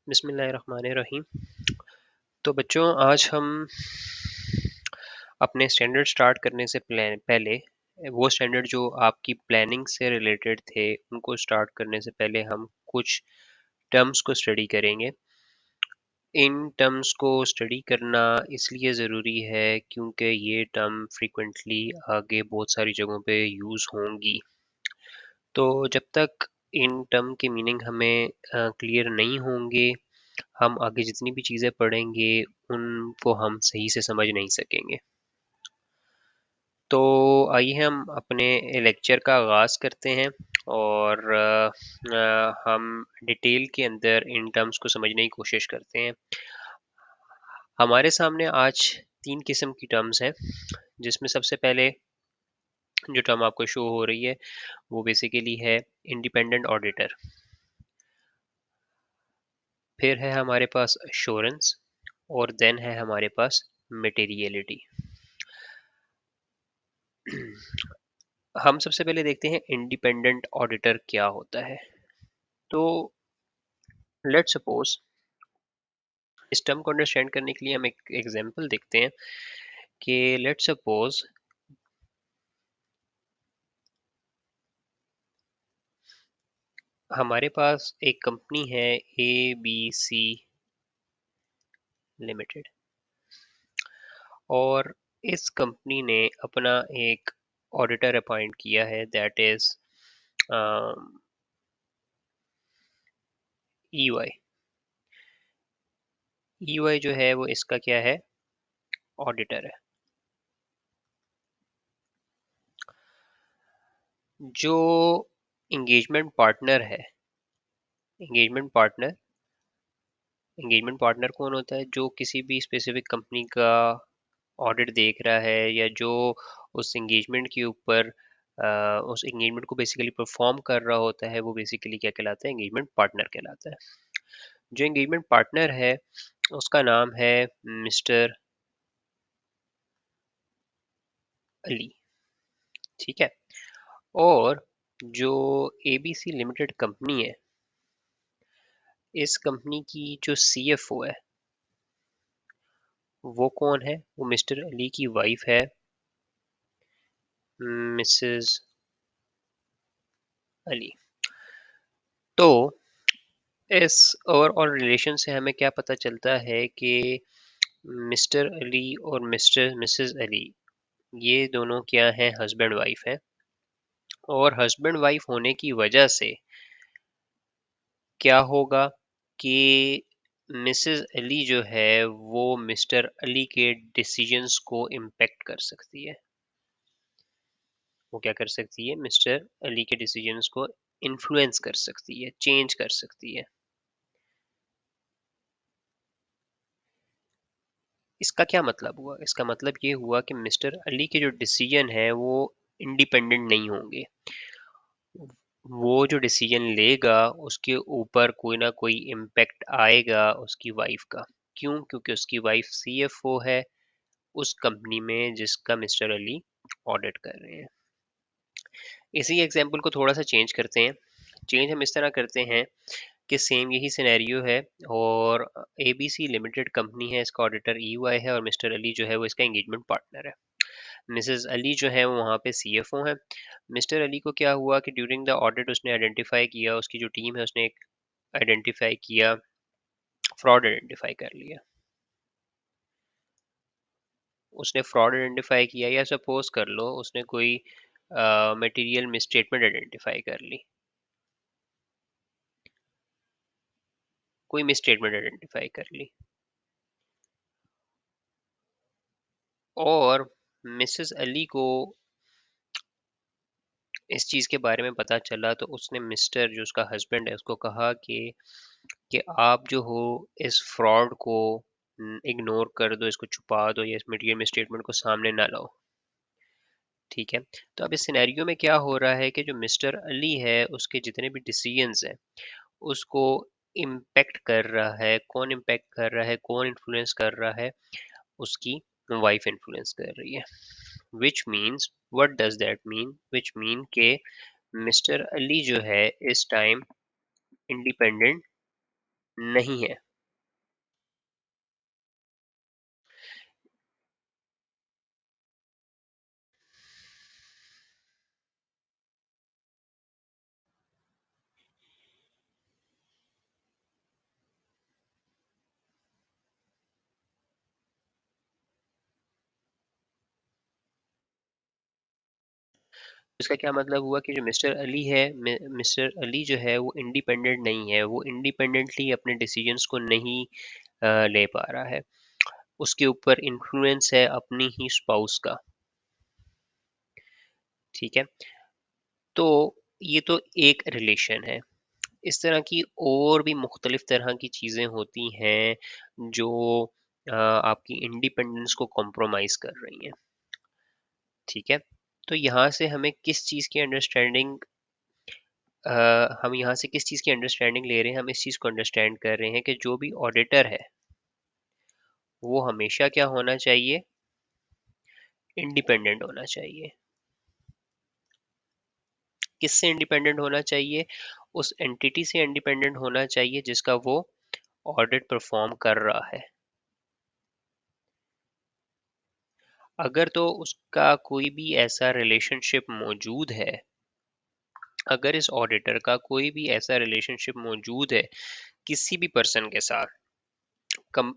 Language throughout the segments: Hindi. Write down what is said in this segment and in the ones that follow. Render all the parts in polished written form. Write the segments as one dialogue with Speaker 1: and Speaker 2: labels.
Speaker 1: बिस्मिल्लाहिर्रहमानिर्रहीम। तो बच्चों, आज हम अपने स्टैंडर्ड स्टार्ट करने से पहले वो स्टैंडर्ड जो आपकी प्लानिंग से रिलेटेड थे उनको स्टार्ट करने से पहले हम कुछ टर्म्स को स्टडी करेंगे। इन टर्म्स को स्टडी करना इसलिए ज़रूरी है क्योंकि ये टर्म फ्रीक्वेंटली आगे बहुत सारी जगहों पे यूज़ होंगी। तो जब तक इन टर्म के मीनिंग हमें क्लियर नहीं होंगे, हम आगे जितनी भी चीज़ें पढ़ेंगे उनको हम सही से समझ नहीं सकेंगे। तो आइए हम अपने लेक्चर का आगाज़ करते हैं और हम डिटेल के अंदर इन टर्म्स को समझने की कोशिश करते हैं। हमारे सामने आज 3 किस्म की टर्म्स हैं, जिसमें सबसे पहले जो टर्म आपको शो हो रही है वो बेसिकली है इंडिपेंडेंट ऑडिटर। फिर है हमारे पास एश्योरेंस और देन है हमारे पास मटेरियलिटी। हम सबसे पहले देखते हैं इंडिपेंडेंट ऑडिटर क्या होता है। तो लेट्स सपोज इस टर्म को अंडरस्टैंड करने के लिए हम एक एग्जांपल देखते हैं कि लेट्स सपोज हमारे पास एक कंपनी है ABC लिमिटेड, और इस कंपनी ने अपना एक ऑडिटर अपॉइंट किया है, दैट इज EY। EY जो है वो इसका क्या है, ऑडिटर है। जो एंगेजमेंट पार्टनर है, एंगेजमेंट पार्टनर एंगेजमेंट पार्टनर कौन होता है? जो किसी भी स्पेसिफिक कंपनी का ऑडिट देख रहा है या जो उस एंगेजमेंट के ऊपर उस एंगेजमेंट को बेसिकली परफॉर्म कर रहा होता है, वो बेसिकली क्या कहलाता है? एंगेजमेंट पार्टनर कहलाता है। जो एंगेजमेंट पार्टनर है उसका नाम है मिस्टर अली, ठीक है। और जो ABC लिमिटेड कंपनी है, इस कंपनी की जो CFO है वो कौन है? वो मिस्टर अली की वाइफ है, मिसेस अली। तो इस ओवरऑल रिलेशन से हमें क्या पता चलता है कि मिस्टर अली और मिस्टर मिसेस अली ये दोनों क्या हैं? हस्बैंड वाइफ हैं। और हस्बैंड वाइफ होने की वजह से क्या होगा कि मिसेस अली जो है वो मिस्टर अली के डिसीजंस को इम्पेक्ट कर सकती है। वो क्या कर सकती है? मिस्टर अली के डिसीजंस को इन्फ्लुएंस कर सकती है, चेंज कर सकती है। इसका क्या मतलब हुआ? इसका मतलब ये हुआ कि मिस्टर अली के जो डिसीजन है वो इंडिपेंडेंट नहीं होंगे। वो जो डिसीजन लेगा उसके ऊपर कोई ना कोई इम्पेक्ट आएगा उसकी वाइफ का। क्यों? क्योंकि उसकी वाइफ CFO है उस कंपनी में जिसका मिस्टर अली ऑडिट कर रहे हैं। इसी एग्जाम्पल को थोड़ा सा चेंज करते हैं। चेंज हम इस तरह करते हैं कि सेम यही सिनेरियो है और ABC लिमिटेड कंपनी है, इसका ऑडिटर EY है और मिस्टर अली जो है वो इसका एंगेजमेंट पार्टनर है। मिसेस अली जो है वो वहाँ पे CFO है। मिस्टर अली को क्या हुआ कि ड्यूरिंग द ऑडिट उसने आइडेंटिफाई किया, उसकी जो टीम है उसने एक आइडेंटिफाई किया, फ्रॉड आइडेंटिफाई कर लिया। उसने फ्रॉड आइडेंटिफाई किया या सपोज कर लो उसने कोई मटेरियल मिसस्टेटमेंट आइडेंटिफाई कर ली, कोई मिसस्टेटमेंट आइडेंटिफाई कर ली। और मिसेस अली को इस चीज़ के बारे में पता चला तो उसने मिस्टर जो उसका हस्बैंड है उसको कहा कि आप जो हो इस फ्रॉड को इग्नोर कर दो, इसको छुपा दो या इस मटेरियल में स्टेटमेंट को सामने ना लाओ, ठीक है। तो अब इस सिनेरियो में क्या हो रहा है कि जो मिस्टर अली है उसके जितने भी डिसीजंस हैं उसको इम्पेक्ट कर रहा है। कौन इम्पेक्ट कर रहा है, कौन इन्फ्लुएंस कर रहा है? उसकी वाइफ इन्फ्लुएंस कर रही है। Which means, what does that mean? Which mean के मिस्टर अली जो है इस टाइम इंडिपेंडेंट नहीं है। इसका क्या मतलब हुआ कि जो मिस्टर अली है, मिस्टर अली जो है वो इंडिपेंडेंट नहीं है, वो इंडिपेंडेंटली अपने डिसीजंस को नहीं ले पा रहा है। उसके ऊपर इन्फ्लुएंस है अपनी ही स्पाउस का। ठीक है, तो ये तो एक रिलेशन है। इस तरह की और भी मुख्तलिफ तरह की चीज़ें होती हैं जो आपकी इंडिपेंडेंस को कॉम्प्रोमाइज़ कर रही हैं। ठीक है, तो यहाँ से हमें किस चीज़ की अंडरस्टैंडिंग हम यहाँ से किस चीज़ की अंडरस्टैंडिंग ले रहे हैं? हम इस चीज़ को अंडरस्टैंड कर रहे हैं कि जो भी ऑडिटर है, वो हमेशा क्या होना चाहिए? इंडिपेंडेंट होना चाहिए। किससे इंडिपेंडेंट होना चाहिए? उस एंटिटी से इंडिपेंडेंट होना चाहिए जिसका वो ऑडिट परफॉर्म कर रहा है। अगर तो उसका कोई भी ऐसा रिलेशनशिप मौजूद है, अगर इस ऑडिटर का कोई भी ऐसा रिलेशनशिप मौजूद है किसी भी पर्सन के साथ,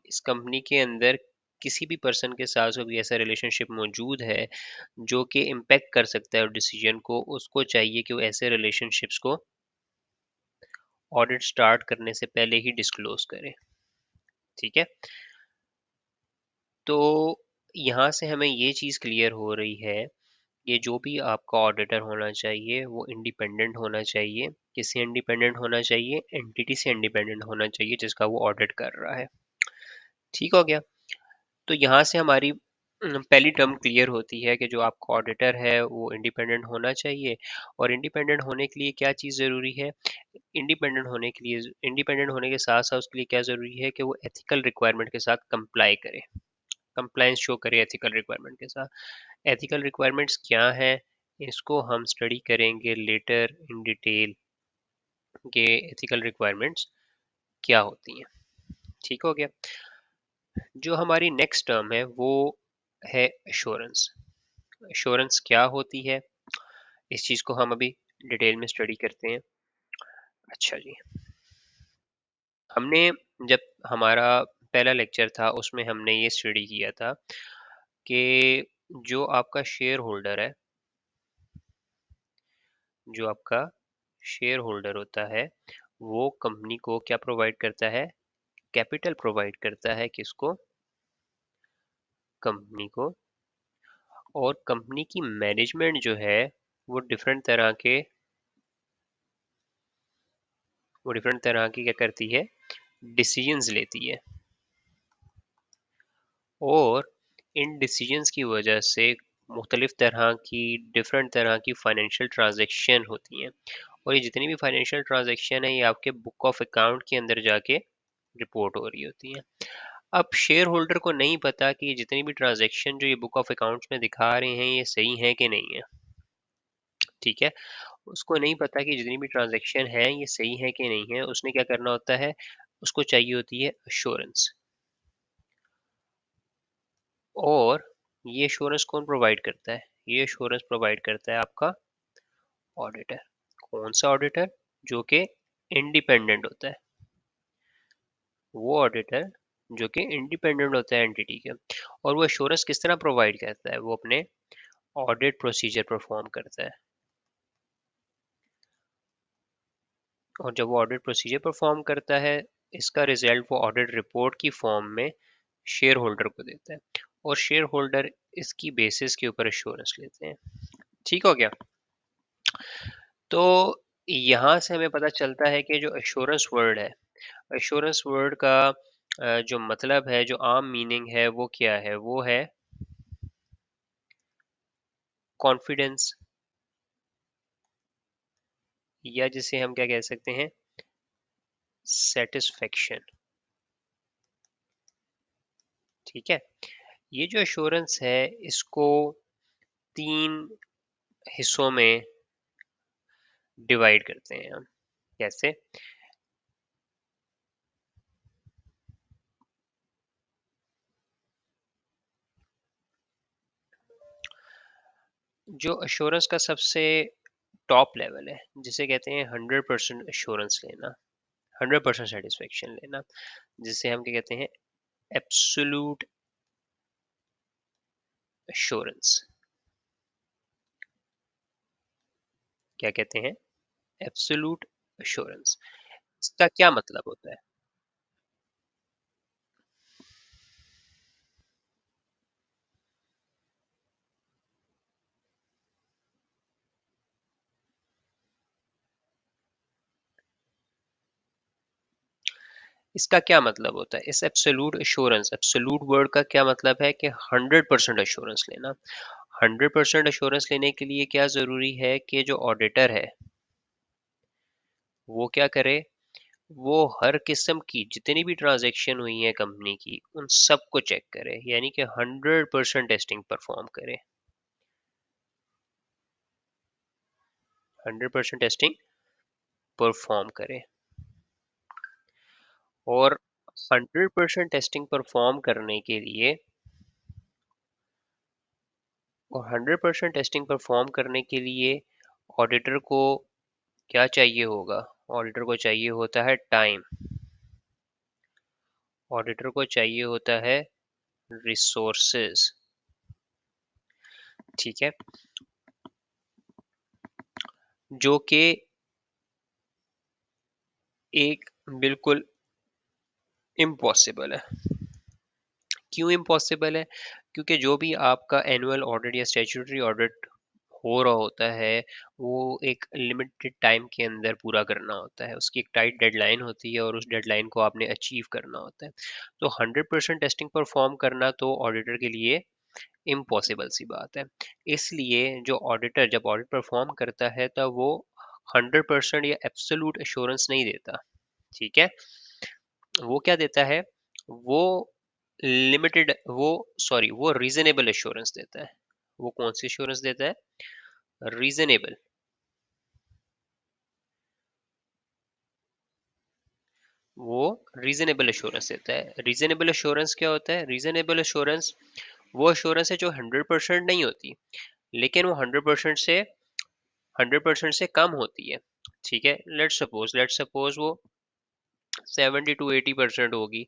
Speaker 1: इस कंपनी के अंदर किसी भी पर्सन के साथ कोई ऐसा रिलेशनशिप मौजूद है जो कि इम्पेक्ट कर सकता है डिसीजन को, उसको चाहिए कि वो ऐसे रिलेशनशिप्स को ऑडिट स्टार्ट करने से पहले ही डिस्क्लोज करे। ठीक है, तो यहाँ से हमें ये चीज़ क्लियर हो रही है, ये जो भी आपका ऑडिटर होना चाहिए वो इंडिपेंडेंट होना चाहिए। किससे इंडिपेंडेंट होना चाहिए? एंटिटी से इंडिपेंडेंट होना चाहिए जिसका वो ऑडिट कर रहा है। ठीक हो गया, तो यहाँ से हमारी पहली टर्म क्लियर होती है कि जो आपका ऑडिटर है वो इंडिपेंडेंट होना चाहिए। और इंडिपेंडेंट होने के लिए क्या चीज़ ज़रूरी है? इंडिपेंडेंट होने के साथ साथ उसके लिए क्या ज़रूरी है कि वो एथिकल रिक्वायरमेंट के साथ कंप्लाई करे, कंप्लायंस शो करे एथिकल रिक्वायरमेंट के साथ। एथिकल रिक्वायरमेंट्स क्या हैं, इसको हम स्टडी करेंगे लेटर इन डिटेल के एथिकल रिक्वायरमेंट्स क्या होती हैं। ठीक हो गया, जो हमारी नेक्स्ट टर्म है वो है एश्योरेंस। एश्योरेंस क्या होती है, इस चीज़ को हम अभी डिटेल में स्टडी करते हैं। अच्छा जी, हमने जब हमारा पहला लेक्चर था उसमें हमने ये स्टडी किया था कि जो आपका शेयर होल्डर है, जो आपका शेयर होल्डर होता है वो कंपनी को क्या प्रोवाइड करता है? कैपिटल प्रोवाइड करता है। किसको? कंपनी को। और कंपनी की मैनेजमेंट जो है वो डिफरेंट तरह की क्या करती है? डिसीजंस लेती है। और इन डिसीजंस की वजह से मुख्तलिफ तरह की डिफरेंट तरह की फाइनेंशियल ट्रांजैक्शन होती हैं। और ये जितनी भी फाइनेंशियल ट्रांजैक्शन है ये आपके बुक ऑफ अकाउंट के अंदर जाके रिपोर्ट हो रही होती हैं। अब शेयर होल्डर को नहीं पता कि ये जितनी भी ट्रांजैक्शन जो ये बुक ऑफ अकाउंट्स में दिखा रहे हैं ये सही है कि नहीं है। ठीक है, उसको नहीं पता कि जितनी भी ट्रांजैक्शन है ये सही है कि नहीं है। उसने क्या करना होता है? उसको चाहिए होती है अश्योरेंस। और ये अश्योरेंस कौन प्रोवाइड करता है? ये अश्योरेंस प्रोवाइड करता है आपका ऑडिटर। कौन सा ऑडिटर? जो कि इंडिपेंडेंट होता है। वो ऑडिटर जो कि इंडिपेंडेंट होता है एंटिटी के। और वो अश्योरेंस किस तरह प्रोवाइड करता है? वो अपने ऑडिट प्रोसीजर परफॉर्म करता है। और जब वो ऑडिट प्रोसीजर परफॉर्म करता है, इसका रिजल्ट वो ऑडिट रिपोर्ट की फॉर्म में शेयर होल्डर को देता है। और शेयर होल्डर इसकी बेसिस के ऊपर अश्योरेंस लेते हैं। ठीक हो गया, तो यहाँ से हमें पता चलता है कि जो अश्योरेंस वर्ड है, अश्योरेंस वर्ड का जो मतलब है, जो आम मीनिंग है वो क्या है? वो है कॉन्फिडेंस, या जिसे हम क्या कह सकते हैं? सेटिस्फेक्शन। ठीक है, ये जो अश्योरेंस है इसको तीन हिस्सों में डिवाइड करते हैं हम। कैसे? जो अश्योरेंस का सबसे टॉप लेवल है, जिसे कहते हैं 100% अश्योरेंस लेना, 100% सेटिस्फेक्शन लेना, जिसे हम क्या कहते हैं, एब्सोल्यूट अश्योरेंस। क्या कहते हैं? Absolute assurance. इसका क्या मतलब होता है? इसका क्या मतलब होता है? इस एब्सोल्यूट अश्योरेंस, एब्सोल्यूट वर्ड का क्या मतलब है कि 100% अश्योरेंस लेना। 100% अश्योरेंस लेने के लिए क्या ज़रूरी है कि जो ऑडिटर है, वो क्या करे? वो हर किस्म की जितनी भी ट्रांजैक्शन हुई है कंपनी की, उन सबको चेक करे, यानी कि 100% टेस्टिंग परफॉर्म करे। 100% टेस्टिंग परफॉर्म करे। और 100% टेस्टिंग परफॉर्म करने के लिए, और 100% टेस्टिंग परफॉर्म करने के लिए ऑडिटर को क्या चाहिए होगा? ऑडिटर को चाहिए होता है टाइम, ऑडिटर को चाहिए होता है रिसोर्सेज। ठीक है, जो कि एक बिल्कुल इम्पॉसिबल है। क्यों इम्पॉसिबल है? क्योंकि जो भी आपका एनुअल ऑडिट या स्टैट्यूटरी ऑडिट हो रहा होता है, वो एक लिमिटेड टाइम के अंदर पूरा करना होता है, उसकी एक टाइट डेडलाइन होती है और उस डेडलाइन को आपने अचीव करना होता है। तो 100% टेस्टिंग परफॉर्म करना तो ऑडिटर के लिए इम्पॉसिबल सी बात है। इसलिए जो ऑडिटर जब ऑडिट परफॉर्म करता है, तब वो 100% या एब्सोल्यूट एश्योरेंस नहीं देता। ठीक है, वो क्या देता है? वो लिमिटेड, वो सॉरी, वो रीजनेबल एश्योरेंस देता है। वो कौन सी एश्योरेंस देता है? रीजनेबल। वो रीजनेबल एश्योरेंस देता है। रीजनेबल एश्योरेंस क्या होता है? रीजनेबल एश्योरेंस वो एश्योरेंस है जो 100% नहीं होती, लेकिन वो 100% से कम होती है। ठीक है, लेट्स सपोज वो 70 to 80% होगी,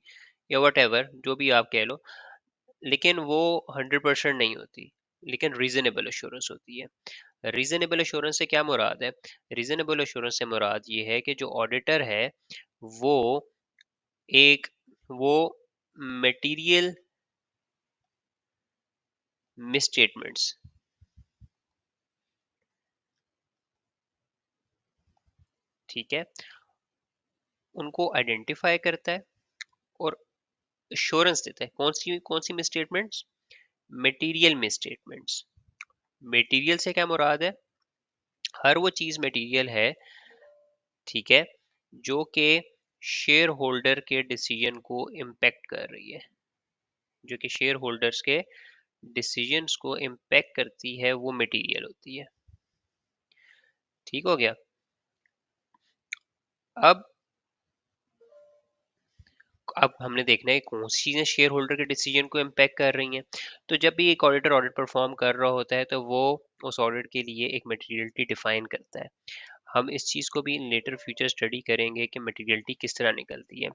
Speaker 1: या वट एवर जो भी आप कह लो, लेकिन वो 100% नहीं होती, लेकिन रीजनेबल एश्योरेंस होती है। रीजनेबल एश्योरेंस से क्या मुराद है? रीजनेबल एश्योरेंस से मुराद ये है कि जो ऑडिटर है, वो एक, वो मटेरियल मिसस्टेटमेंट्स, ठीक है, उनको आइडेंटिफाई करता है और एश्योरेंस देता है। कौन सी मिसस्टेटमेंट्स? Material misstatements. मटेरियल से क्या मुराद है? हर वो चीज मटेरियल है, ठीक है, जो कि शेयर होल्डर के डिसीजन को इम्पेक्ट कर रही है, जो कि शेयर होल्डर्स के डिसीजंस को इम्पेक्ट करती है, वो मटेरियल होती है। ठीक हो गया? अब अब हमने देखना है कौन सी चीजें शेयर होल्डर के डिसीजन को इम्पेक्ट कर रही हैं। तो जब भी एक ऑडिटर ऑडिट परफॉर्म कर रहा होता है, तो वो उस ऑडिट के लिए एक मटेरियलिटी डिफाइन करता है। हम इस चीज को भी इन लेटर फ्यूचर स्टडी करेंगे कि मटेरियलिटी किस तरह निकलती है,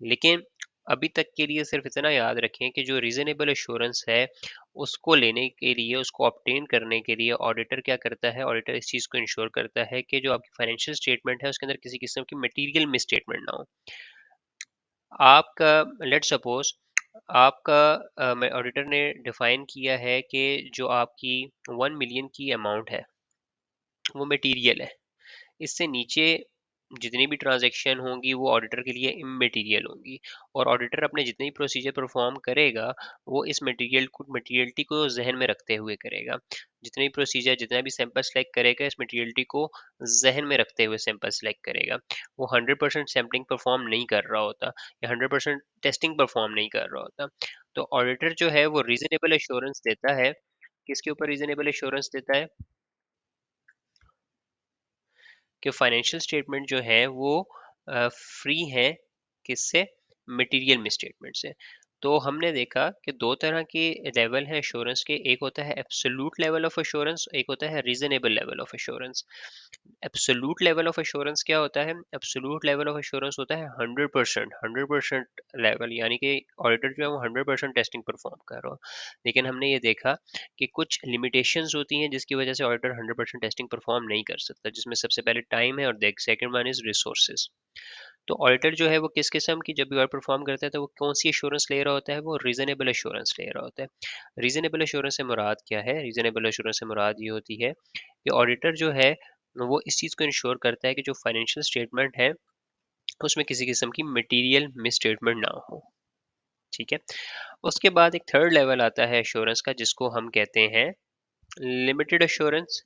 Speaker 1: लेकिन अभी तक के लिए सिर्फ इतना याद रखें कि जो रीजनेबल एश्योरेंस है, उसको लेने के लिए, उसको ऑब्टेन करने के लिए ऑडिटर क्या करता है? ऑडिटर इस चीज़ को इंश्योर करता है कि जो आपकी फाइनेंशियल स्टेटमेंट है, उसके अंदर किसी किस्म की मटेरियल मिसस्टेटमेंट ना हो। आपका, लेट सपोज, आपका ऑडिटर ने डिफाइन किया है कि जो आपकी 1 मिलियन की अमाउंट है, वो मटेरियल है। इससे नीचे जितनी भी ट्रांजैक्शन होंगी, वो ऑडिटर के लिए इमटेरियल होंगी। और ऑडिटर अपने जितने भी प्रोसीजर परफॉर्म करेगा, वो इस मटेरियलिटी को जहन में रखते हुए करेगा। जितने भी प्रोसीजर, जितना भी सैंपल सेलेक्ट करेगा, इस मटेरियलिटी को जहन में रखते हुए सैंपल सेलेक्ट करेगा। वो 100% सैम्पलिंग परफॉर्म नहीं कर रहा होता, या 100% टेस्टिंग परफॉर्म नहीं कर रहा होता। तो ऑडिटर जो है वो रीजनेबल एश्योरेंस देता है। किसके ऊपर रीजनेबल एश्योरेंस देता है? कि फाइनेंशियल स्टेटमेंट जो है वो फ्री हैं, किससे? मटेरियल मिसस्टेटमेंट से। तो हमने देखा कि 2 तरह के लेवल हैं एश्योरेंस के, एक होता है एब्सोल्यूट लेवल ऑफ एश्योरेंस, एक होता है reasonable level of assurance. Absolute level of assurance क्या होता है? एब्सोल्यूट लेवल ऑफ एश्योरेंस होता है 100%, 100% लेवल, यानी कि ऑडिटर जो है वो 100% टेस्टिंग परफॉर्म कर रहा हो। लेकिन हमने ये देखा कि कुछ लिमिटेशंस होती हैं जिसकी वजह से ऑडिटर 100% टेस्टिंग परफॉर्म नहीं कर सकता, जिसमें सबसे पहले टाइम है और सेकंड वन इज़ रिसोर्सेज़। तो ऑडिटर जो है वो किस किस्म की जब भी ऑडिट परफॉर्म करता है तो वो कौन सी एश्योरेंस ले रहा होता है? वो रीजनेबल एश्योरेंस ले रहा होता है। रीजनेबल एश्योरेंस से मुराद क्या है? रीजनेबल एश्योरेंस से मुराद ये होती है कि ऑडिटर जो है वो इस चीज़ को इंश्योर करता है कि जो फाइनेंशियल स्टेटमेंट है उसमें किसी किस्म की मटेरियल मिसस्टेटमेंट ना हो। ठीक है। उसके बाद एक थर्ड लेवल आता है एश्योरेंस का, जिसको हम कहते हैं लिमिटेड एश्योरेंस,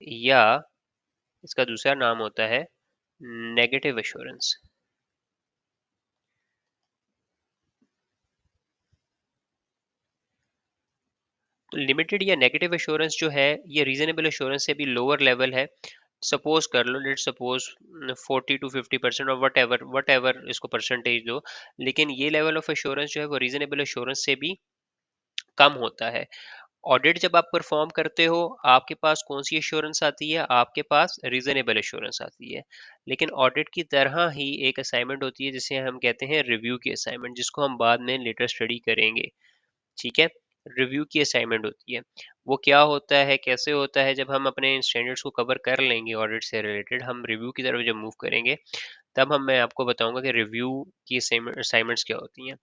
Speaker 1: या इसका दूसरा नाम होता है नेगेटिव एश्योरेंस। तो लिमिटेड या नेगेटिव एश्योरेंस जो है ये रीजनेबल एश्योरेंस से भी लोअर लेवल है। सपोज कर लो, लेट सपोज 40 to 50% और वट एवर इसको परसेंटेज दो, लेकिन ये लेवल ऑफ एश्योरेंस जो है वो रीजनेबल एश्योरेंस से भी कम होता है। ऑडिट जब आप परफॉर्म करते हो, आपके पास कौन सी एश्योरेंस आती है? आपके पास रीजनेबल एश्योरेंस आती है। लेकिन ऑडिट की तरह ही एक असाइनमेंट होती है जिसे हम कहते हैं रिव्यू की असाइनमेंट, जिसको हम बाद में लेटर स्टडी करेंगे। ठीक है। रिव्यू की असाइनमेंट होती है। वो क्या होता है, कैसे होता है? जब हम अपने स्टैंडर्ड्स को कवर कर लेंगे ऑडिट से रिलेटेड, हम रिव्यू की तरफ जब मूव करेंगे, तब मैं आपको बताऊंगा कि रिव्यू की असाइनमेंट्स क्या होती हैं।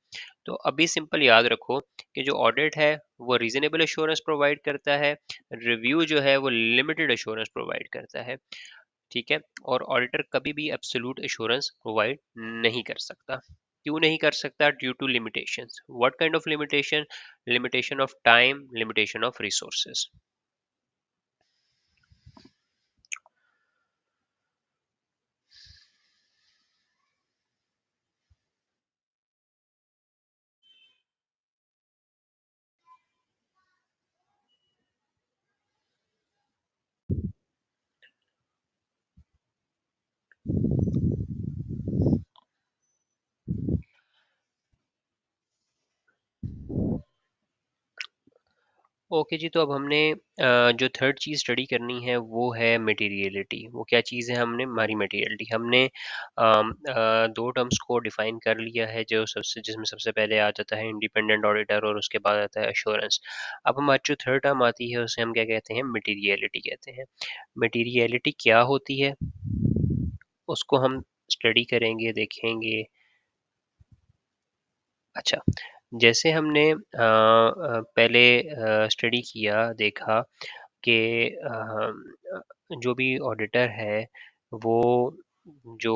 Speaker 1: तो अभी सिंपल याद रखो कि जो ऑडिट है वो रीजनेबल एश्योरेंस प्रोवाइड करता है, रिव्यू जो है वो लिमिटेड एश्योरेंस प्रोवाइड करता है। ठीक है। और ऑडिटर कभी भी एब्सोल्यूट एश्योरेंस प्रोवाइड नहीं कर सकता। क्यों नहीं कर सकता? Due to limitations. What kind of limitation? Limitation of time, limitation of resources. Okay जी, तो अब हमने जो थर्ड चीज़ स्टडी करनी है वो है मटेरियलिटी। वो क्या चीज़ है? हमने हमारी मटेरियलिटी हमने दो टर्म्स को डिफाइन कर लिया है, जो सबसे जिसमें सबसे पहले आ जाता है इंडिपेंडेंट ऑडिटर और उसके बाद आता है अश्योरेंस। अब हमारी जो थर्ड टर्म आती है उसे हम क्या कहते हैं? मटेरियलिटी कहते हैं। मटेरियलिटी क्या होती है उसको हम स्टडी करेंगे, देखेंगे। अच्छा, जैसे हमने पहले स्टडी किया, देखा कि जो भी ऑडिटर है वो जो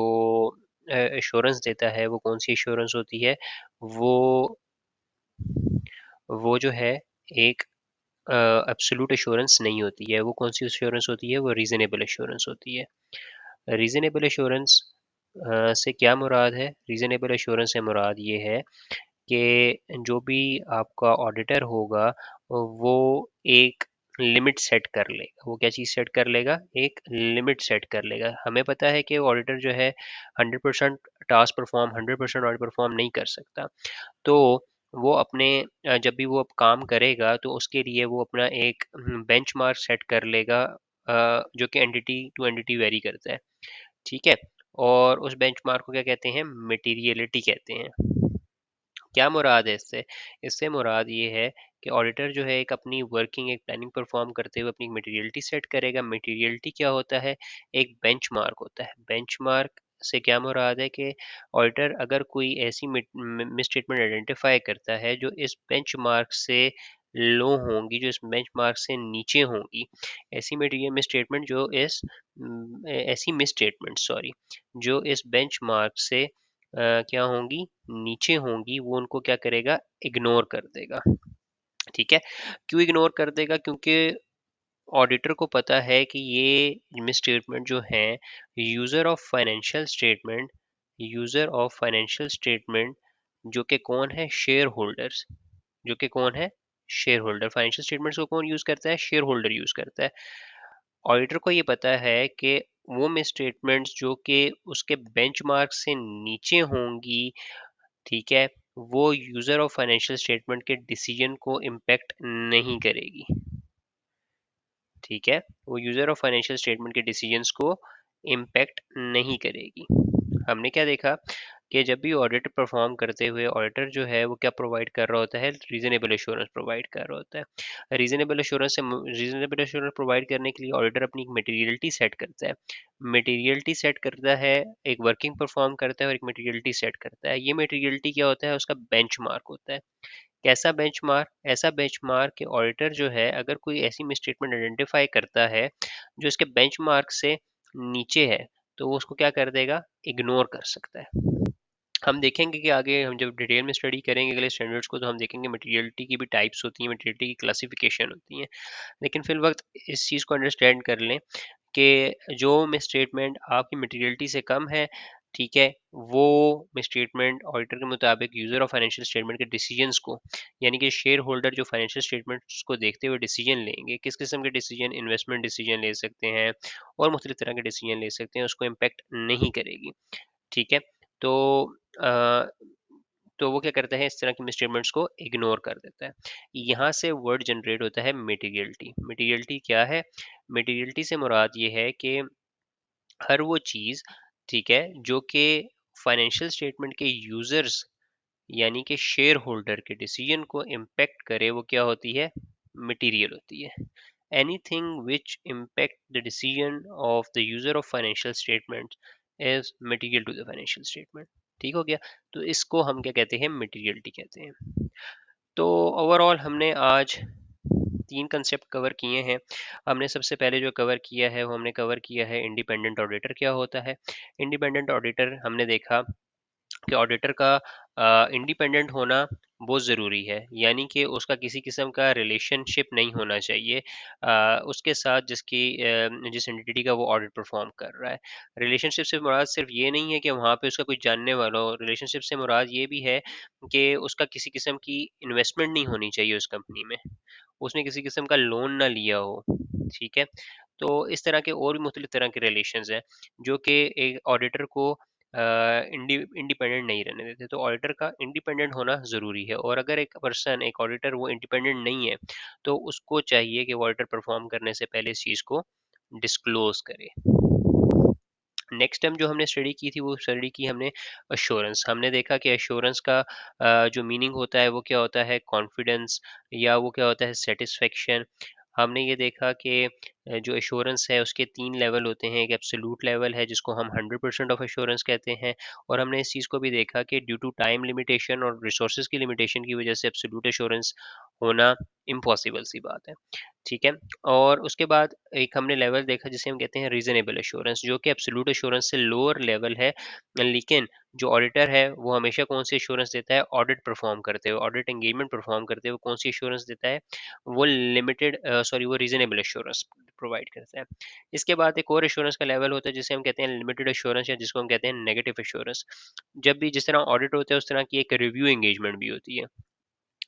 Speaker 1: एश्योरेंस देता है वो कौन सी एश्योरेंस होती है? वो वो जो है एक एब्सोल्यूट एश्योरेंस नहीं होती है। वो कौन सी एश्योरेंस होती है? वो रीजनेबल एश्योरेंस होती है। रीजनेबल एश्योरेंस से क्या मुराद है? रीजनेबल एश्योरेंस से मुराद ये है कि जो भी आपका ऑडिटर होगा वो एक लिमिट सेट कर लेगा। वो क्या चीज़ सेट कर लेगा? एक लिमिट सेट कर लेगा। हमें पता है कि ऑडिटर जो है 100% टास्क परफॉर्म, 100% ऑडिट परफॉर्म नहीं कर सकता। तो वो अपने जब भी वो अब काम करेगा तो उसके लिए वो अपना एक बेंचमार्क सेट कर लेगा, जो कि एंटिटी टू एंटिटी वेरी करता है। ठीक है। और उस बेंचमार्क को क्या कहते हैं? मटेरियलिटी कहते हैं। क्या मुराद है इससे? इससे मुराद ये है कि ऑडिटर जो है एक अपनी वर्किंग, एक प्लानिंग परफॉर्म करते हुए अपनी मटेरियलिटी सेट करेगा। मटेरियलिटी क्या होता है? एक बेंचमार्क होता है। बेंचमार्क से क्या मुराद है कि ऑडिटर अगर कोई ऐसी मिसस्टेटमेंट आइडेंटिफाई करता है जो इस बेंचमार्क से लो होंगी, जो इस बेंचमार्क से नीचे होंगी, ऐसी मटेरियल मिसस्टेटमेंट जो इस ऐसी मिसस्टेटमेंट सॉरी जो इस बेंचमार्क से क्या होंगी? नीचे होंगी, वो उनको क्या करेगा? इग्नोर कर देगा। ठीक है। क्यों इग्नोर कर देगा? क्योंकि ऑडिटर को पता है कि ये मिसस्टेटमेंट जो है, यूजर ऑफ फाइनेंशियल स्टेटमेंट जो कि कौन है? Share holders. जो कि कौन है? Share holder. फाइनेंशियल स्टेटमेंट्स को कौन यूज करता है? शेयर होल्डर यूज करता है। ऑडिटर को ये पता है कि वो मिसस्टेटमेंट्स जो कि उसके बेंचमार्क से नीचे होंगी, ठीक है, वो यूज़र ऑफ फाइनेंशियल स्टेटमेंट के डिसीजन को इम्पैक्ट नहीं करेगी। ठीक है, वो यूज़र ऑफ फाइनेंशियल स्टेटमेंट के डिसीजंस को इम्पैक्ट नहीं करेगी। हमने क्या देखा कि जब भी ऑडिट परफॉर्म करते हुए ऑडिटर जो है वो क्या प्रोवाइड कर रहा होता है, रीजनेबल एश्योरेंस प्रोवाइड कर रहा होता है। रीजनेबल एश्योरेंस प्रोवाइड करने के लिए ऑडिटर अपनी एक मटेरियलिटी सेट करता है। मटेरियलिटी सेट करता है, एक वर्किंग परफॉर्म करता है और एक मटेरियलिटी सेट करता है। ये मटेरियलिटी क्या होता है, उसका बेंचमार्क होता है। कैसा बेंचमार्क? ऐसा बेंचमार्क कि ऑडिटर जो है अगर कोई ऐसी मिसस्टेटमेंट आइडेंटिफाई करता है जो इसके बेंचमार्क से नीचे है, तो वो उसको क्या कर देगा, इग्नोर कर सकता है। हम देखेंगे कि आगे हम जब डिटेल में स्टडी करेंगे अगले स्टैंडर्ड्स को, तो हम देखेंगे मटेरियलिटी की भी टाइप्स होती हैं, मटेरियलिटी की क्लासिफिकेशन होती है। लेकिन फिल वक्त इस चीज़ को अंडरस्टैंड कर लें कि जो मिसस्टेटमेंट आपकी मटेरियलिटी से कम है, ठीक है, वो मिसस्टेटमेंट ऑडिटर के मुताबिक यूज़र ऑफ फाइनेंशियल स्टेटमेंट के डिसीजंस को, यानी कि शेयर होल्डर जो फाइनेंशियल स्टेटमेंट्स को देखते हुए डिसीजन लेंगे, किस किस्म के डिसीजन, इन्वेस्टमेंट डिसीजन ले सकते हैं और मुख्तलिफ तरह के डिसीजन ले सकते हैं, उसको इम्पेक्ट नहीं करेगी। ठीक है, तो अ, तो वो क्या करता है, इस तरह की मिसस्टेटमेंट्स को इग्नोर कर देता है। यहाँ से वर्ड जनरेट होता है मटेरियलिटी। मटेरियलिटी क्या है? मटेरियलिटी से मुराद ये है कि हर वो चीज़, ठीक है, जो कि फाइनेंशियल स्टेटमेंट के यूजर्स यानी कि शेयर होल्डर के डिसीजन को इम्पेक्ट करे, वो क्या होती है, मटीरियल होती है। Anything which impact the decision of the user of financial statement is material to the financial statement. ठीक हो गया, तो इसको हम क्या कहते हैं, मटीरियलिटी कहते हैं। तो ओवरऑल हमने आज 3 कंसेप्ट कवर किए हैं। हमने सबसे पहले जो कवर किया है वो हमने कवर किया है इंडिपेंडेंट ऑडिटर क्या होता है। इंडिपेंडेंट ऑडिटर हमने देखा कि ऑडिटर का इंडिपेंडेंट होना बहुत ज़रूरी है, यानी कि उसका किसी किस्म का रिलेशनशिप नहीं होना चाहिए उसके साथ जिस एंटिटी का वो ऑडिट परफॉर्म कर रहा है। रिलेशनशिप से मुराद सिर्फ ये नहीं है कि वहाँ पे उसका कोई जानने वाला हो, रिलेशनशिप से मुराद ये भी है कि उसका किसी किस्म की इन्वेस्टमेंट नहीं होनी चाहिए उस कंपनी में, उसने किसी किस्म का लोन ना लिया हो। ठीक है, तो इस तरह के और भी मुख्तलिफ तरह के रिलेशंस हैं जो कि एक ऑडिटर को इंडिपेंडेंट नहीं रहने देते। तो ऑडिटर का इंडिपेंडेंट होना ज़रूरी है, और अगर एक पर्सन, एक ऑडिटर, वो इंडिपेंडेंट नहीं है, तो उसको चाहिए कि वो ऑडिटर परफॉर्म करने से पहले इस चीज़ को डिस्क्लोज करे। नेक्स्ट टाइम जो हमने स्टडी की थी वो स्टडी की हमने अश्योरेंस। हमने देखा कि अश्योरेंस का जो मीनिंग होता है वो क्या होता है, कॉन्फिडेंस, या वो क्या होता है, सेटिस्फेक्शन। हमने ये देखा कि जो एश्योरेंस है उसके 3 लेवल होते हैं। एक एब्सोल्यूट लेवल है जिसको हम 100% ऑफ एश्योरेंस कहते हैं, और हमने इस चीज़ को भी देखा कि ड्यू टू टाइम लिमिटेशन और रिसोर्सेज की लिमिटेशन की वजह से एब्सोल्यूट एश्योरेंस होना इम्पॉसिबल सी बात है। ठीक है, और उसके बाद एक हमने लेवल देखा जिसे हम कहते हैं रीजनेबल एश्योरेंस, जो कि एब्सोल्यूट एश्योरेंस से लोअर लेवल है। लेकिन जो ऑडिटर है वो हमेशा कौन सी एश्योरेंस देता है, ऑडिट परफॉर्म करते हुए, ऑडिट एंगेजमेंट परफॉर्म करते हुए कौन सी एश्योरेंस देता है, वो वो रीजनेबल एश्योरेंस प्रोवाइड करता है। इसके बाद एक और एश्योरेंस का लेवल होता है जिसे हम कहते हैं लिमिटेड एश्योरेंस, या जिसको हम कहते हैं नेगेटिव एश्योरेंस। जब भी जिस तरह ऑडिट होता है उस तरह की एक रिव्यू एंगेजमेंट भी होती है।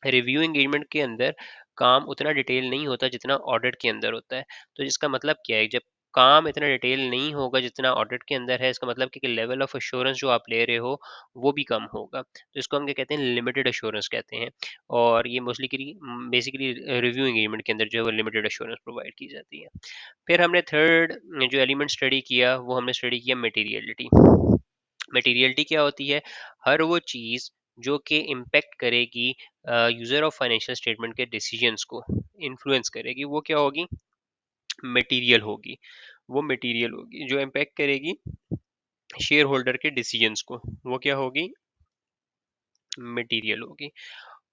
Speaker 1: रिव्यू एंगेजमेंट के अंदर काम उतना डिटेल नहीं होता जितना ऑडिट के अंदर होता है। तो इसका मतलब क्या है, जब काम इतना डिटेल नहीं होगा जितना ऑडिट के अंदर है, इसका मतलब कि लेवल ऑफ एश्योरेंस जो आप ले रहे हो वो भी कम होगा। तो इसको हम क्या कहते हैं, लिमिटेड एश्योरेंस कहते हैं। और ये मोस्टली बेसिकली रिव्यू एंगेजमेंट के अंदर जो है वो लिमिटेड एश्योरेंस प्रोवाइड की जाती है। फिर हमने थर्ड जो एलिमेंट स्टडी किया वो हमने स्टडी किया मटेरियलिटी। मटेरियलिटी क्या होती है, हर वो चीज़ जो कि इम्पेक्ट करेगी यूज़र ऑफ फाइनेंशियल स्टेटमेंट के डिसीजंस को, इन्फ्लुएंस करेगी, वो क्या होगी, मटेरियल होगी। वो मटेरियल होगी जो इम्पेक्ट करेगी शेयर होल्डर के डिसीजंस को, वो क्या होगी, मटेरियल होगी।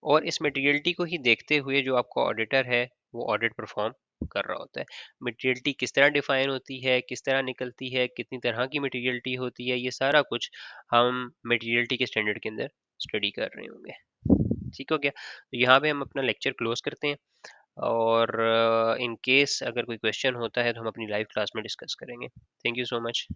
Speaker 1: और इस मटेरियलिटी को ही देखते हुए जो आपका ऑडिटर है वो ऑडिट परफॉर्म कर रहा होता है। मटेरियलिटी किस तरह डिफाइन होती है, किस तरह निकलती है, कितनी तरह की मटेरियलिटी होती है, ये सारा कुछ हम मटेरियलिटी के स्टैंडर्ड के अंदर स्टडी कर रहे होंगे। ठीक हो गया, तो यहाँ पे हम अपना लेक्चर क्लोज करते हैं, और इन केस अगर कोई क्वेश्चन होता है तो हम अपनी लाइव क्लास में डिस्कस करेंगे। Thank you so much.